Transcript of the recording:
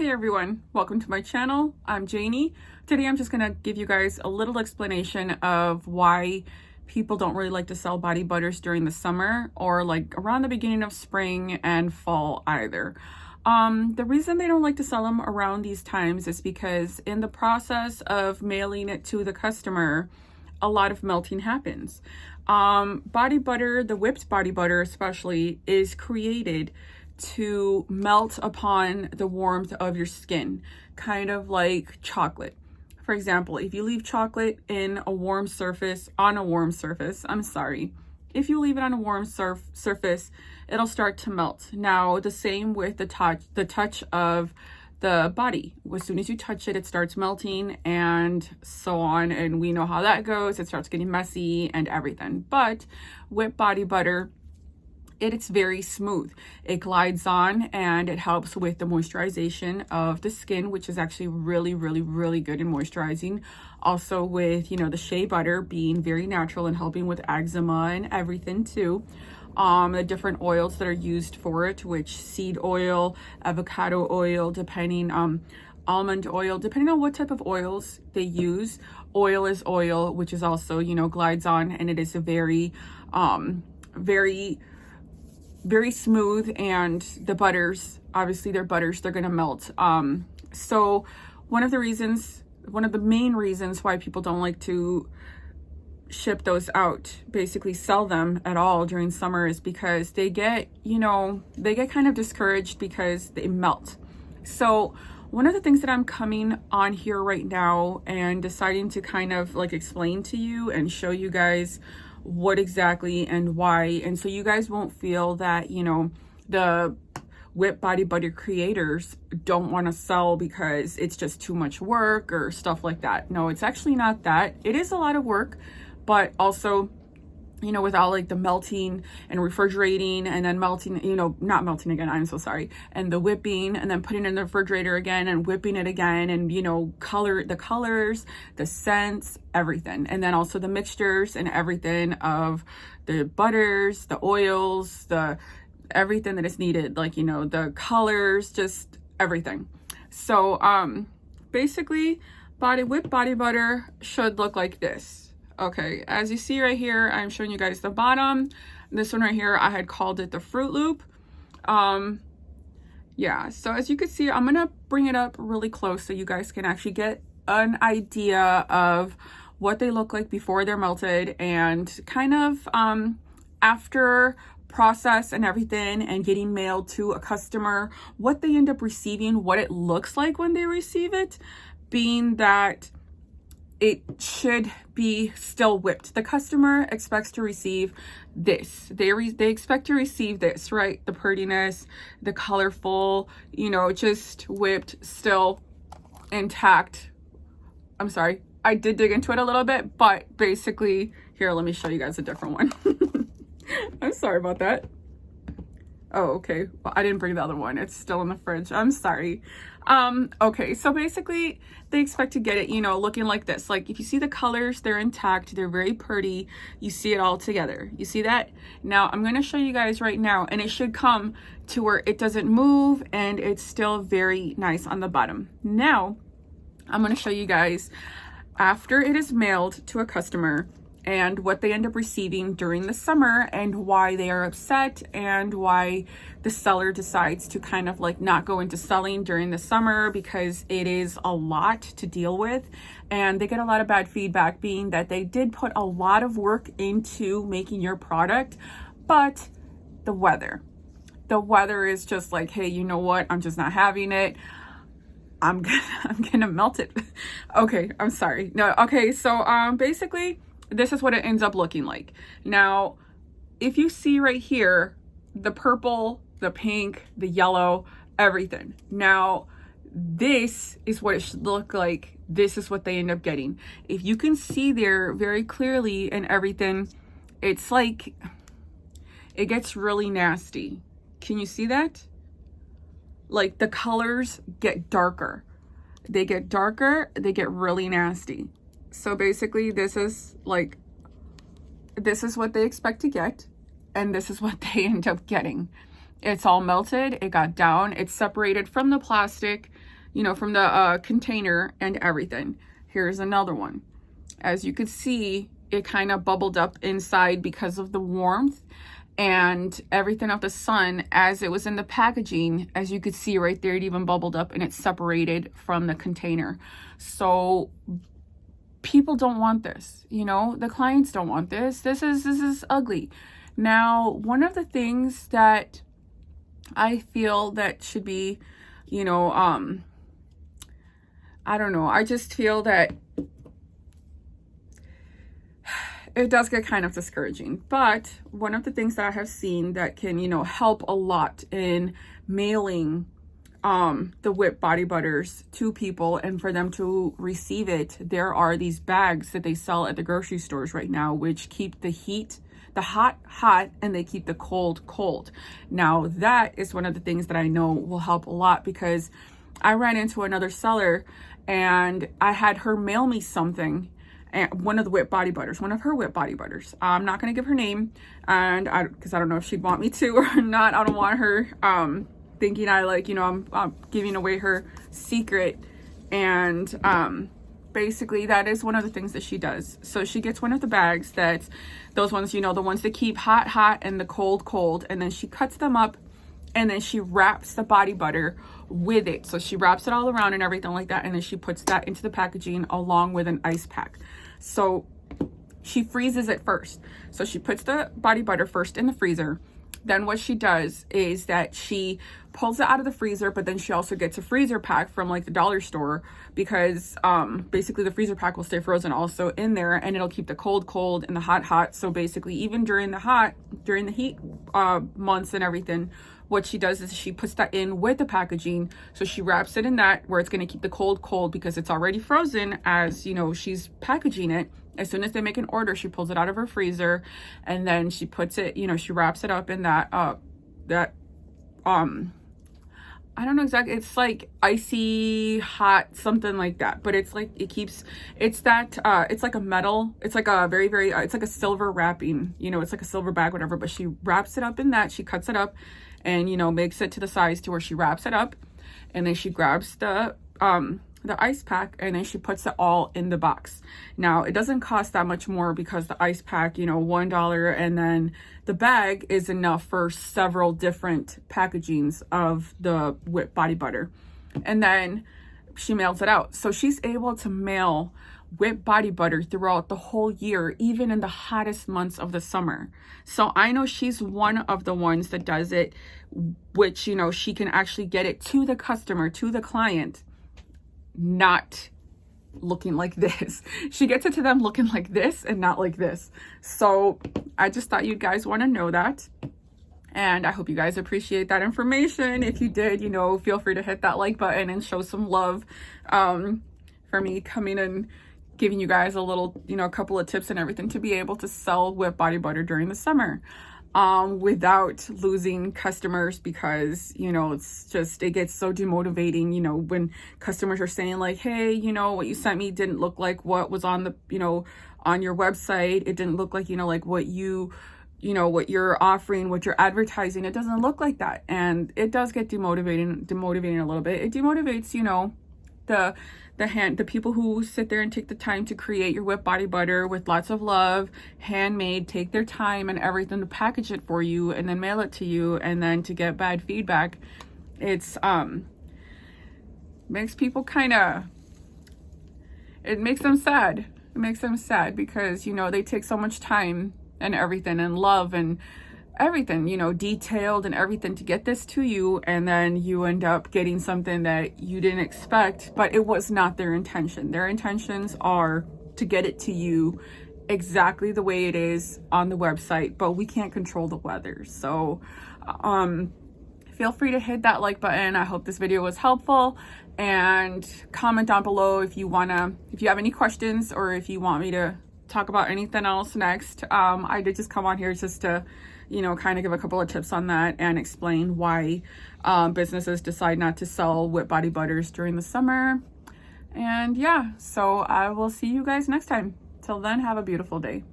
Hey everyone, welcome to my channel. I'm Janie. Today I'm just going to give you guys a little explanation of why people don't really like to sell body butters during the summer or like around the beginning of spring and fall either. The reason they don't like to sell them around these times is because in the process of mailing it to the customer, a lot of melting happens. Body butter, the whipped body butter especially, is created to melt upon the warmth of your skin, kind of like chocolate. For example, if you leave chocolate in a warm surface, if you leave it on a warm surface, it'll start to melt. Now, the same with the touch of the body. As soon as you touch it, it starts melting and so on. And we know how that goes. It starts getting messy and everything. But whipped body butter, it's very smooth. It glides on and it helps with the moisturization of the skin, which is actually really good in moisturizing. Also with, the shea butter being very natural and helping with eczema and everything too. The different oils that are used for it, which seed oil, avocado oil, depending almond oil, depending on what type of oils they use. Oil is oil, which is also, glides on, and it is a very smooth. And the butters, obviously they're butters, they're gonna melt. So one of the main reasons why people don't like to ship those out, basically sell them at all during summer, is because they get kind of discouraged because they melt. So one of the things that I'm coming on here right now and deciding to kind of like explain to you and show you guys what exactly and why, and so you guys won't feel that the whipped body butter creators don't want to sell because it's just too much work or stuff like that. No, it's actually not that. It is a lot of work, but also with all like the melting and refrigerating and then melting, not melting again, I'm so sorry, and the whipping and then putting it in the refrigerator again and whipping it again, and the colors, the scents, everything, and then also the mixtures and everything of the butters, the oils, the everything that is needed, like the colors, just everything. So basically whipped body butter should look like this. Okay, as you see right here, I'm showing you guys the bottom. This one right here, I had called it the Fruit Loop. Yeah, so as you can see, I'm gonna bring it up really close so you guys can actually get an idea of what they look like before they're melted, and kind of after process and everything and getting mailed to a customer, what they end up receiving, what it looks like when they receive it, being that it should be still whipped. The customer expects to receive this. They expect to receive this, right? The prettiness, the colorful, just whipped, still intact. I'm sorry, I did dig into it a little bit, but basically, here, let me show you guys a different one. I'm sorry about that. Oh, okay. Well, I didn't bring the other one. It's still in the fridge. I'm sorry. Okay, so basically they expect to get it, looking like this. Like if you see the colors, they're intact. They're very pretty. You see it all together. You see that? Now I'm going to show you guys right now, and it should come to where it doesn't move and it's still very nice on the bottom. Now I'm going to show you guys after it is mailed to a customer and what they end up receiving during the summer and why they are upset and why the seller decides to kind of like not go into selling during the summer, because it is a lot to deal with and they get a lot of bad feedback, being that they did put a lot of work into making your product, but the weather is just like, hey, you know what, I'm just not having it. I'm gonna melt it. Okay, I'm sorry. No, okay, so basically this is what it ends up looking like. Now, if you see right here, the purple, the pink, the yellow, everything. Now, this is what it should look like. This is what they end up getting. If you can see there very clearly and everything, it's like, it gets really nasty. Can you see that? Like the colors get darker. They get darker, they get really nasty. So basically this is what they expect to get, and this is what they end up getting. It's all melted, it got down, it's separated from the plastic, you know, from the container and everything. Here's another one. As you could see, it kind of bubbled up inside because of the warmth and everything of the sun as it was in the packaging. As you could see right there, it even bubbled up and it separated from the container. So people don't want this, you know, the clients don't want this. This is ugly. Now, one of the things that I feel that should be, you know, I don't know, I just feel that it does get kind of discouraging. But one of the things that I have seen that can, you know, help a lot in mailing the WIP body butters to people and for them to receive it, there are these bags that they sell at the grocery stores right now, which keep the heat, the hot and they keep the cold. Now that is one of the things that I know will help a lot, because I ran into another seller and I had her mail me something, and one of the WIP body butters, one of her WIP body butters. I'm not going to give her name, and because I don't know if she'd want me to or not. I don't want her thinking I, like, you know, I'm giving away her secret. And basically that is one of the things that she does. So she gets one of the bags that, those ones, you know, the ones that keep hot and the cold, and then she cuts them up and then she wraps the body butter with it. So she wraps it all around and everything like that, and then she puts that into the packaging along with an ice pack. So she freezes it first. So she puts the body butter first in the freezer. Then what she does is that she pulls it out of the freezer, but then she also gets a freezer pack from like the dollar store, because basically the freezer pack will stay frozen also in there, and it'll keep the cold and the hot. So basically even during the heat months and everything, what she does is she puts that in with the packaging. So she wraps it in that, where it's going to keep the cold because it's already frozen as, you know, she's packaging it. As soon as they make an order, she pulls it out of her freezer, and then she puts it, you know, she wraps it up in that I don't know exactly, it's like icy hot, something like that, but it's like, it's like a metal, it's like a very, it's like a silver wrapping, you know, it's like a silver bag, whatever, but she wraps it up in that, she cuts it up and, you know, makes it to the size to where she wraps it up, and then she grabs the ice pack, and then she puts it all in the box. Now, it doesn't cost that much more, because the ice pack, you know, $1, and then the bag is enough for several different packagings of the WIP body butter. And then she mails it out. So she's able to mail WIP body butter throughout the whole year, even in the hottest months of the summer. So I know she's one of the ones that does it, which, you know, she can actually get it to the customer, to the client, not looking like this. She gets it to them looking like this and not like this. So I just thought you guys want to know that, and I hope you guys appreciate that information. If you did, you know, feel free to hit that like button and show some love for me coming and giving you guys a little, you know, a couple of tips and everything to be able to sell WIP body butter during the summer without losing customers, because, you know, it's just, it gets so demotivating, you know, when customers are saying like, hey, you know, what you sent me didn't look like what was on the, you know, on your website. It didn't look like, you know, like what you know, what you're offering, what you're advertising. It doesn't look like that. And it does get demotivating a little bit. It demotivates, you know, the people who sit there and take the time to create your WIP body butter with lots of love, handmade, take their time and everything to package it for you and then mail it to you, and then to get bad feedback. It's makes people it makes them sad. It makes them sad, because, you know, they take so much time and everything and love and everything, you know, detailed and everything to get this to you, and then you end up getting something that you didn't expect, but it was not their intention. Their intentions are to get it to you exactly the way it is on the website, but we can't control the weather. So feel free to hit that like button. I hope this video was helpful, and comment down below if you have any questions, or if you want me to talk about anything else next. I did just come on here just to, you know, kind of give a couple of tips on that and explain why businesses decide not to sell WIP body butters during the summer. And yeah, so I will see you guys next time. Till then, have a beautiful day.